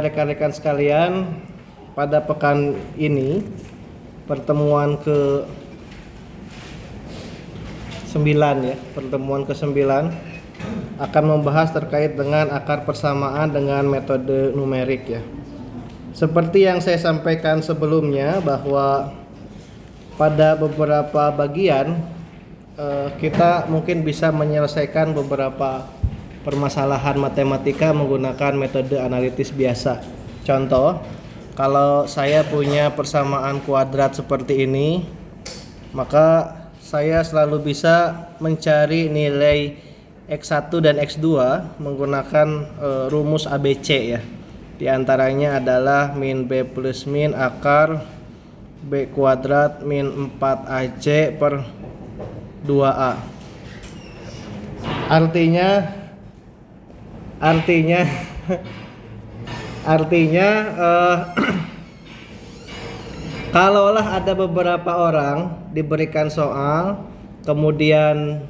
rekan-rekan sekalian, pada pekan ini pertemuan ke-9 akan membahas terkait dengan akar persamaan dengan metode numerik ya. Seperti yang saya sampaikan sebelumnya bahwa pada beberapa bagian kita mungkin bisa menyelesaikan beberapa permasalahan matematika menggunakan metode analitis biasa. Contoh, kalau saya punya persamaan kuadrat seperti ini, maka saya selalu bisa mencari nilai X1 dan X2 menggunakan rumus ABC ya. Di antaranya adalah min B plus min akar B kuadrat min 4AC per 2A. Artinya kalaulah ada beberapa orang diberikan soal kemudian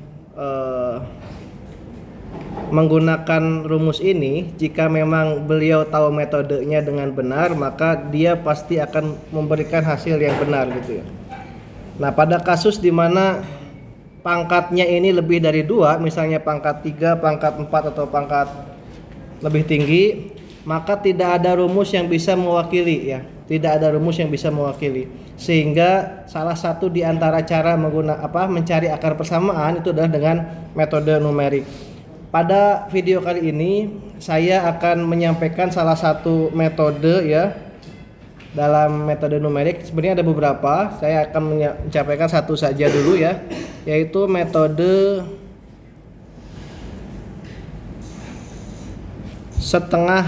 menggunakan rumus ini, jika memang beliau tahu metodenya dengan benar, maka dia pasti akan memberikan hasil yang benar gitu ya. Nah, pada kasus di mana pangkatnya ini lebih dari 2, misalnya pangkat 3, pangkat 4 atau pangkat lebih tinggi, maka tidak ada rumus yang bisa mewakili ya. Tidak ada rumus yang bisa mewakili. Sehingga salah satu di antara cara mencari akar persamaan itu adalah dengan metode numerik. Pada video kali ini saya akan menyampaikan salah satu metode ya dalam metode numerik. Sebenarnya ada beberapa. Saya akan menyampaikan satu saja dulu ya, yaitu metode setengah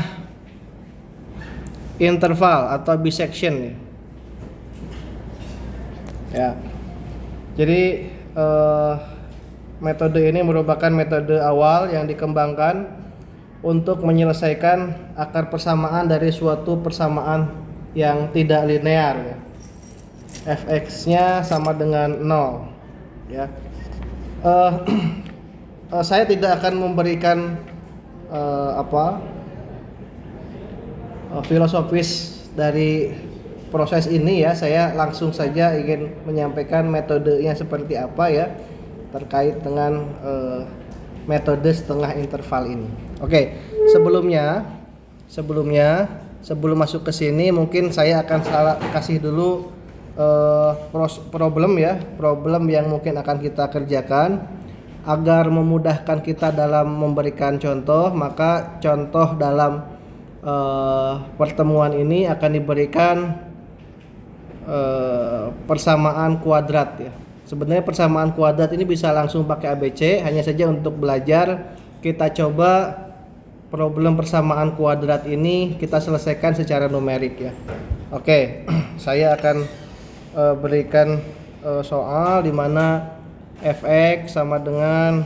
interval atau bisection ya. Jadi metode ini merupakan metode awal yang dikembangkan untuk menyelesaikan akar persamaan dari suatu persamaan yang tidak linear ya. Fx-nya sama dengan 0 ya. Saya tidak akan memberikan filosofis dari proses ini ya. Saya langsung saja ingin menyampaikan metodenya seperti apa ya terkait dengan metode setengah interval ini. Oke, sebelum masuk ke sini mungkin saya akan kasih dulu problem yang mungkin akan kita kerjakan. Agar memudahkan kita dalam memberikan contoh, maka contoh dalam pertemuan ini akan diberikan persamaan kuadrat ya. Sebenarnya persamaan kuadrat ini bisa langsung pakai ABC, hanya saja untuk belajar kita coba problem persamaan kuadrat ini kita selesaikan secara numerik ya. Oke, saya akan berikan soal di mana Fx sama dengan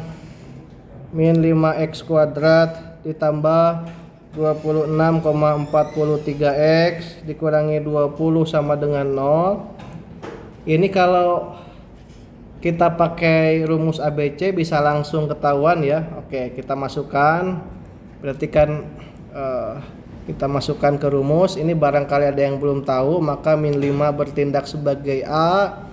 min 5x kuadrat ditambah 26,43x dikurangi 20 sama dengan 0. Ini kalau kita pakai rumus ABC bisa langsung ketahuan ya. Oke, kita masukkan. Berarti kan kita masukkan ke rumus. Ini barangkali ada yang belum tahu, maka min 5 bertindak sebagai A,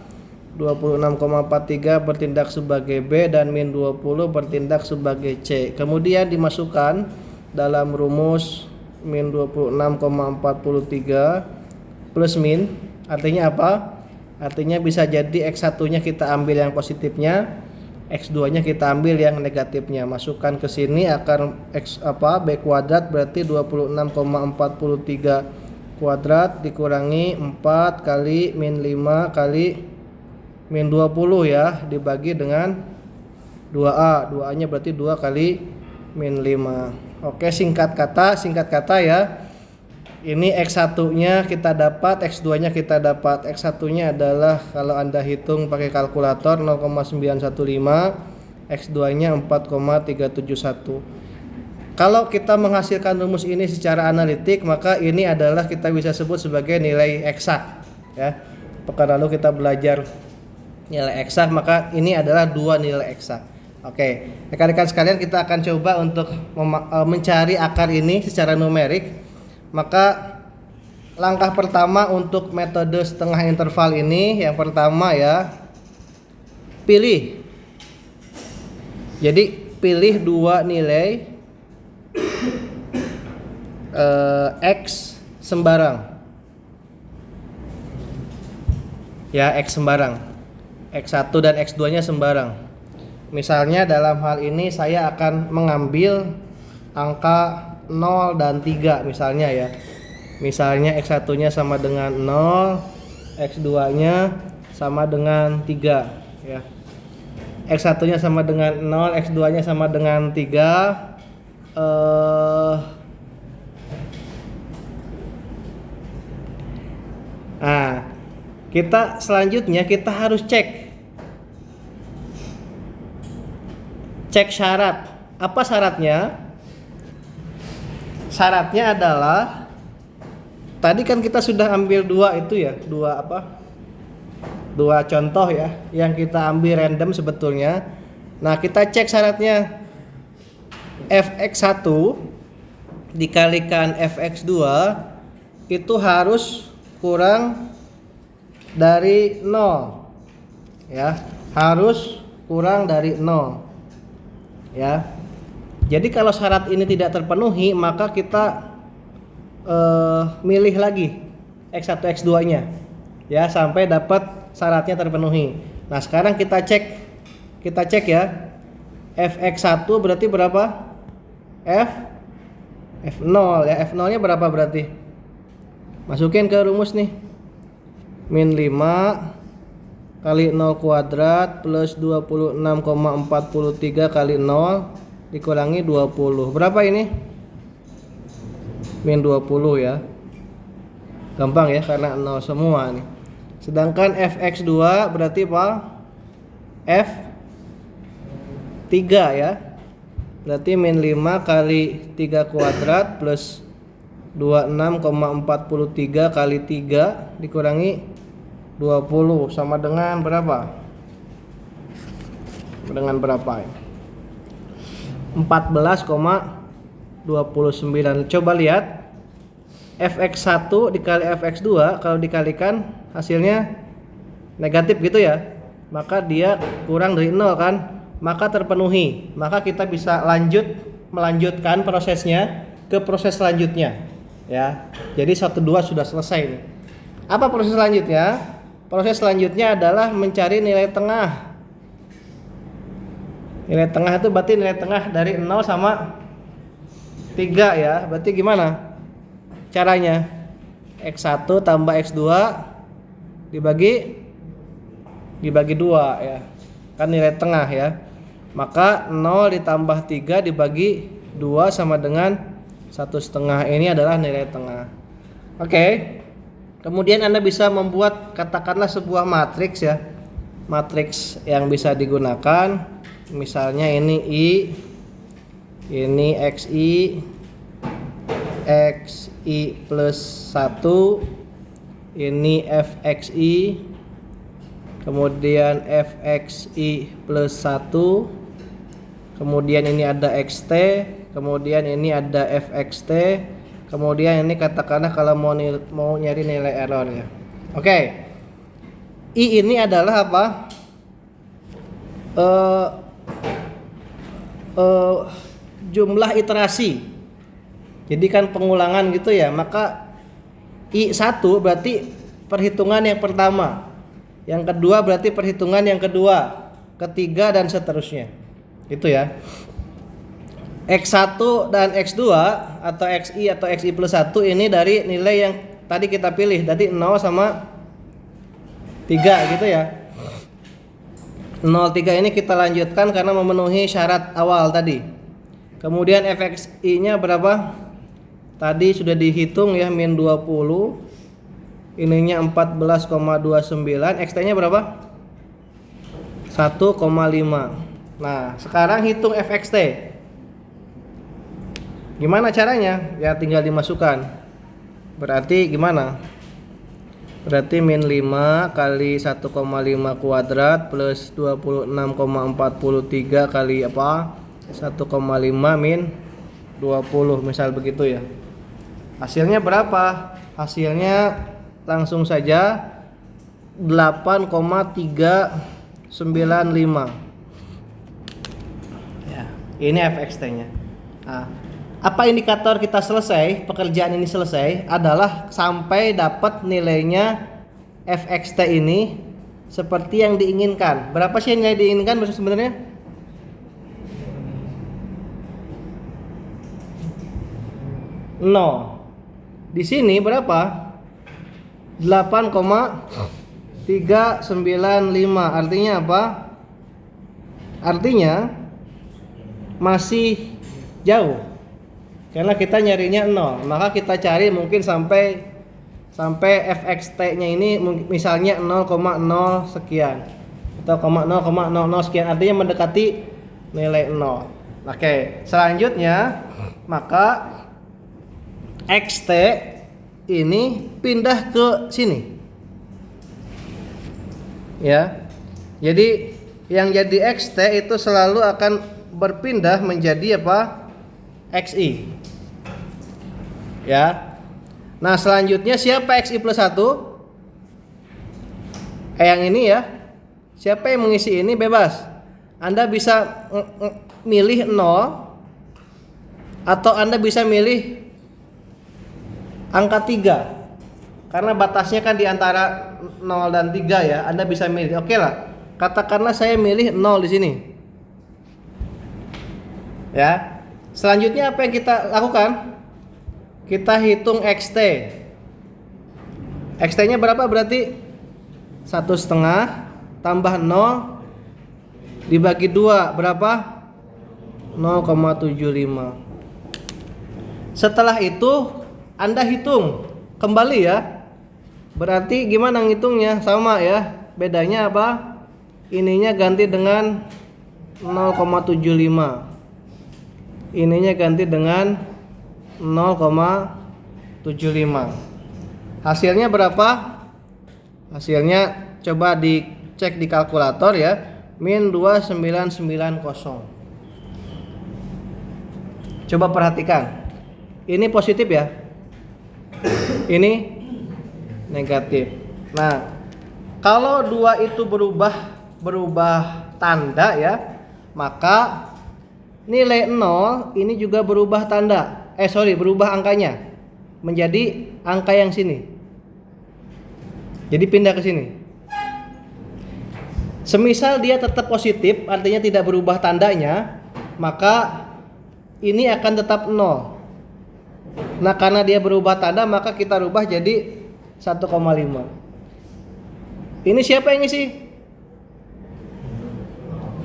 26,43 bertindak sebagai B, dan min 20 bertindak sebagai C. Kemudian dimasukkan dalam rumus min 26,43 plus min. Artinya apa? Artinya bisa jadi X1 nya kita ambil yang positifnya, X2 nya kita ambil yang negatifnya. Masukkan ke sini akar B kuadrat berarti 26,43 kuadrat dikurangi 4 kali min 5 kali min 20 ya, dibagi dengan 2A. 2A nya berarti 2 kali min 5. Oke, singkat kata ya. Ini X1 nya kita dapat, X2 nya kita dapat. X1 nya adalah kalau Anda hitung pakai kalkulator 0,915, X2 nya 4,371. Kalau kita menghasilkan rumus ini secara analitik, maka ini adalah kita bisa sebut sebagai nilai eksak ya. Pekan lalu kita belajar nilai eksak, maka ini adalah dua nilai eksak. Oke, rekan-rekan sekalian, kita akan coba untuk mencari akar ini secara numerik. Maka langkah pertama untuk metode setengah interval ini, yang pertama ya, pilih. Jadi pilih dua nilai X sembarang. Ya, X sembarang. X1 dan X2 nya sembarang. Misalnya dalam hal ini saya akan mengambil angka 0 dan 3 misalnya ya. Misalnya X1 nya sama dengan 0, X2 nya sama dengan 3 ya. X1 nya sama dengan 0, X2 nya sama dengan 3. Nah, kita selanjutnya kita harus cek syarat. Apa syaratnya? Syaratnya adalah tadi kan kita sudah ambil dua itu ya, dua contoh ya yang kita ambil random sebetulnya. Nah, kita cek syaratnya. Fx1 dikalikan Fx2 itu harus kurang dari 0 ya, harus kurang dari 0 ya. Jadi kalau syarat ini tidak terpenuhi, maka kita milih lagi X1 X2 nya ya sampai dapat syaratnya terpenuhi. Nah, sekarang kita cek ya. Fx1 berarti berapa? F0 ya. F0 nya berapa berarti? Masukin ke rumus nih. Min 5 kali 0 kuadrat plus 26,43 kali 0 dikurangi 20. Berapa ini? Min 20 ya. Gampang ya karena 0 semua nih. Sedangkan Fx2 berarti apa? F3 ya. Berarti min 5 kali 3 kuadrat plus 26,43 kali 3 dikurangi 20 sama dengan berapa? Dengan berapa ya? 14,29. Coba lihat Fx1 dikali Fx2, kalau dikalikan hasilnya negatif gitu ya. Maka dia kurang dari 0 kan? Maka terpenuhi. Maka kita bisa melanjutkan prosesnya ke proses selanjutnya ya. Jadi 1 2 sudah selesai nih. Apa proses selanjutnya? Proses selanjutnya adalah mencari nilai tengah. Nilai tengah itu berarti nilai tengah dari 0 sama 3 ya. Berarti gimana caranya? X1 tambah X2 dibagi 2 ya. Kan nilai tengah ya. Maka 0 ditambah 3 dibagi 2 sama dengan 1/2. Ini adalah nilai tengah. Oke. Kemudian Anda bisa membuat katakanlah sebuah matriks ya. Matriks yang bisa digunakan. Misalnya ini I, ini XI, XI plus 1, ini FXI, kemudian FXI plus 1, kemudian ini ada XT, kemudian ini ada FXT, kemudian ini katakanlah kalau mau nyari nilai error ya. Oke. I ini adalah apa? Jumlah iterasi. Jadi kan pengulangan gitu ya. Maka I1 berarti perhitungan yang pertama. Yang kedua berarti perhitungan yang kedua, ketiga dan seterusnya. Itu ya. X1 dan X2 atau XI atau XI plus 1 ini dari nilai yang tadi kita pilih. Tadi 0 sama 3 gitu ya. 0, 3 ini kita lanjutkan karena memenuhi syarat awal tadi. Kemudian FXI nya berapa? Tadi sudah dihitung ya, min 20. Ininya 14,29. XT nya berapa? 1,5. Nah, sekarang hitung FXT. Gimana caranya? Ya tinggal dimasukkan. Berarti gimana? Berarti min 5 kali 1,5 kuadrat plus 26,43 kali apa? 1,5 min 20 misal begitu ya. Hasilnya berapa? Hasilnya langsung saja 8,395. Ya, ini fxt-nya. Nah, apa indikator kita selesai, pekerjaan ini selesai adalah sampai dapat nilainya fxt ini seperti yang diinginkan. Berapa sih yang diinginkan sebenarnya? No. Di sini berapa? 8,395. Artinya apa? Artinya masih jauh. Karena kita nyarinya 0. Maka kita cari mungkin sampai fxt-nya ini misalnya 0,0 sekian atau 0,000 sekian, artinya mendekati nilai 0. Oke, selanjutnya maka xt ini pindah ke sini. Ya. Jadi yang jadi xt itu selalu akan berpindah menjadi apa? xi. Ya. Nah, selanjutnya siapa xi plus 1? Yang ini ya. Siapa yang mengisi ini bebas. Anda bisa milih 0 atau Anda bisa milih angka 3. Karena batasnya kan di antara 0 dan 3 ya. Anda bisa milih. Oke lah. Katakanlah saya milih 0 di sini. Ya. Selanjutnya apa yang kita lakukan? Kita hitung xt. Xt-nya berapa berarti? 1,5 tambah 0 dibagi 2 berapa? 0,75. Setelah itu Anda hitung kembali ya. Berarti gimana ngitungnya? Sama ya. Bedanya apa? Ininya ganti dengan 0,75. Ininya ganti dengan 0,75. Hasilnya berapa? Hasilnya coba dicek di kalkulator ya. Min 2990. Coba perhatikan. Ini positif ya. Ini negatif. Nah, kalau 2 itu berubah tanda ya, maka nilai 0 ini juga berubah tanda. Berubah angkanya menjadi angka yang sini. Jadi pindah ke sini. Semisal dia tetap positif, artinya tidak berubah tandanya, maka ini akan tetap 0. Nah, karena dia berubah tanda, maka kita rubah jadi 1,5. Ini siapa yang ngisi?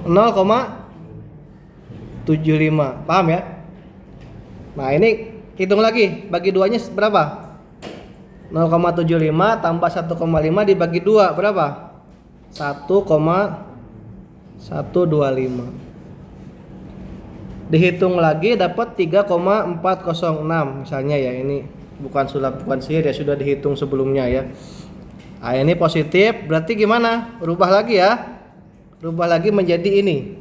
0,75. Paham ya? Nah, ini hitung lagi, bagi 2-nya berapa? 0,75 tambah 1,5 dibagi 2 berapa? 1,125. Dihitung lagi dapat 3,406 misalnya ya. Ini bukan sulap, bukan sihir ya, sudah dihitung sebelumnya ya. Nah, ini positif, berarti gimana? Rubah lagi ya. Rubah lagi menjadi ini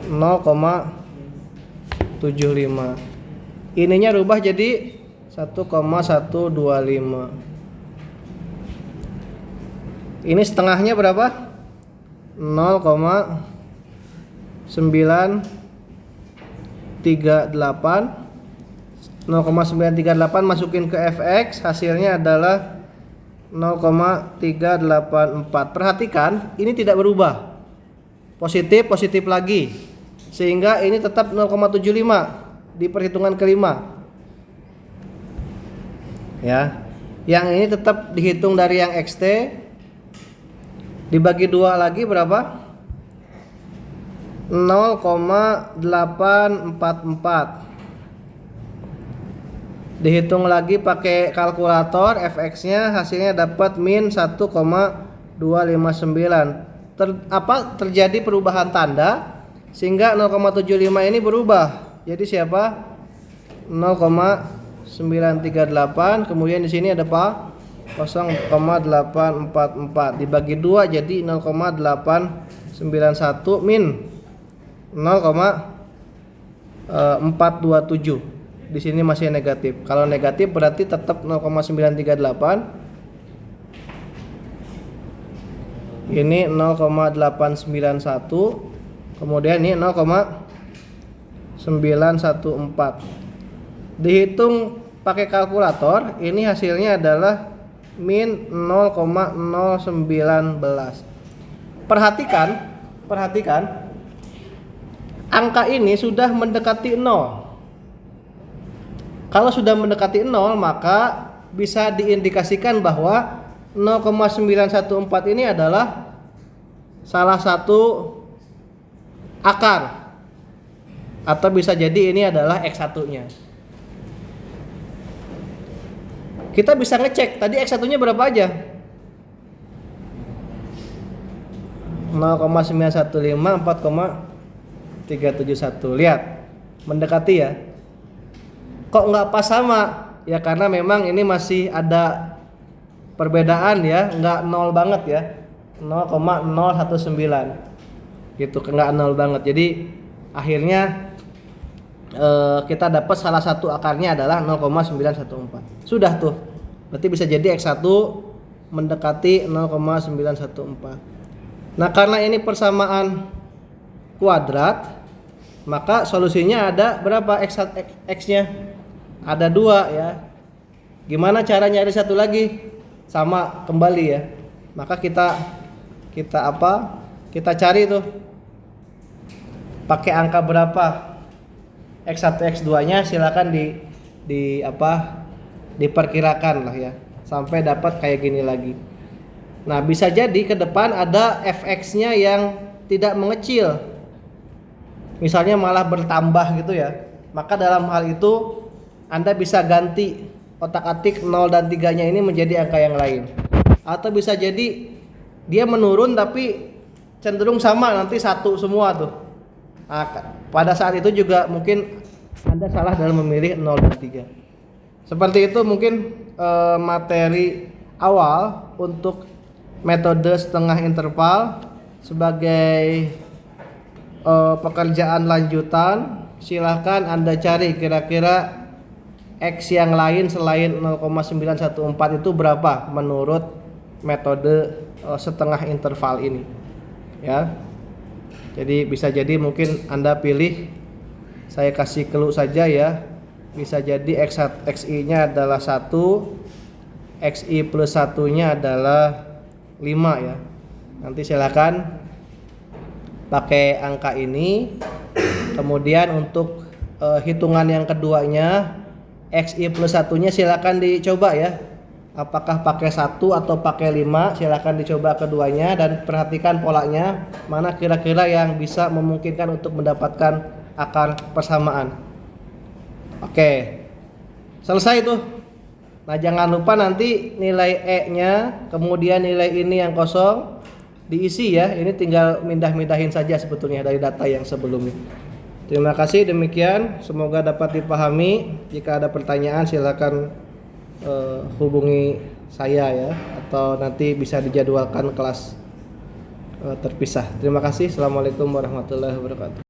0,75. Ininya rubah jadi 1,125. Ini setengahnya berapa? 0,938. 0,938 masukin ke fx, hasilnya adalah 0,384. Perhatikan, ini tidak berubah. Positif lagi. Sehingga ini tetap 0,75 di perhitungan kelima. Ya. Yang ini tetap dihitung dari yang xt. Dibagi 2 lagi berapa? 0,844. Dihitung lagi pakai kalkulator, fx-nya hasilnya dapat min 1,259. Terjadi perubahan tanda sehingga 0,75 ini berubah. Jadi siapa? 0,938. Kemudian di sini ada apa? 0,844 dibagi 2 jadi 0,891 min 0,427. di sini masih negatif. Kalau negatif berarti tetap 0,938. Ini 0,891. Kemudian ini 0,914. Dihitung pakai kalkulator, ini hasilnya adalah min 0,019. Perhatikan, angka ini sudah mendekati 0. Kalau sudah mendekati 0, maka bisa diindikasikan bahwa 0,914 ini adalah salah satu akar, atau bisa jadi ini adalah X1-nya. Kita bisa ngecek tadi X1-nya berapa aja? 0,915 4,371. Lihat, mendekati ya. Kok nggak pas sama? Ya karena memang ini masih ada perbedaan ya, nggak 0 banget ya. 0,019 gitu, nggak 0 banget. Jadi akhirnya kita dapat salah satu akarnya adalah 0,914. Sudah tuh. Berarti bisa jadi X1 mendekati 0,914. Nah, karena ini persamaan kuadrat, maka solusinya ada berapa X-nya? Ada 2 ya. Gimana cara nyari satu lagi? Sama kembali ya. Maka kita cari tuh. Pakai angka berapa? X1 X2-nya silakan diperkirakan lah ya. Sampai dapat kayak gini lagi. Nah, bisa jadi ke depan ada fx-nya yang tidak mengecil. Misalnya malah bertambah gitu ya. Maka dalam hal itu Anda bisa ganti otak-atik 0 dan 3-nya ini menjadi angka yang lain. Atau bisa jadi dia menurun tapi cenderung sama, nanti 1 semua tuh. Nah, pada saat itu juga mungkin Anda salah dalam memilih 0 dan 3. Seperti itu mungkin materi awal untuk metode setengah interval. Sebagai pekerjaan lanjutan, silahkan Anda cari kira-kira X yang lain selain 0,914 itu berapa menurut metode setengah interval ini ya. Jadi bisa jadi mungkin Anda pilih, saya kasih clue saja ya, bisa jadi XI-nya adalah 1, XI plus 1-nya adalah 5 ya. Nanti silakan pakai angka ini. Kemudian untuk hitungan yang keduanya, XI plus 1-nya silakan dicoba ya. Apakah pakai 1 atau pakai 5, silakan dicoba keduanya dan perhatikan polanya, mana kira-kira yang bisa memungkinkan untuk mendapatkan akar persamaan. Oke. Selesai itu. Nah, jangan lupa nanti nilai E-nya, kemudian nilai ini yang kosong diisi ya. Ini tinggal mindah-mindahin saja sebetulnya dari data yang sebelumnya. Terima kasih, demikian. Semoga dapat dipahami. Jika ada pertanyaan silakan hubungi saya ya, atau nanti bisa dijadwalkan kelas terpisah. Terima kasih. Assalamualaikum warahmatullahi wabarakatuh.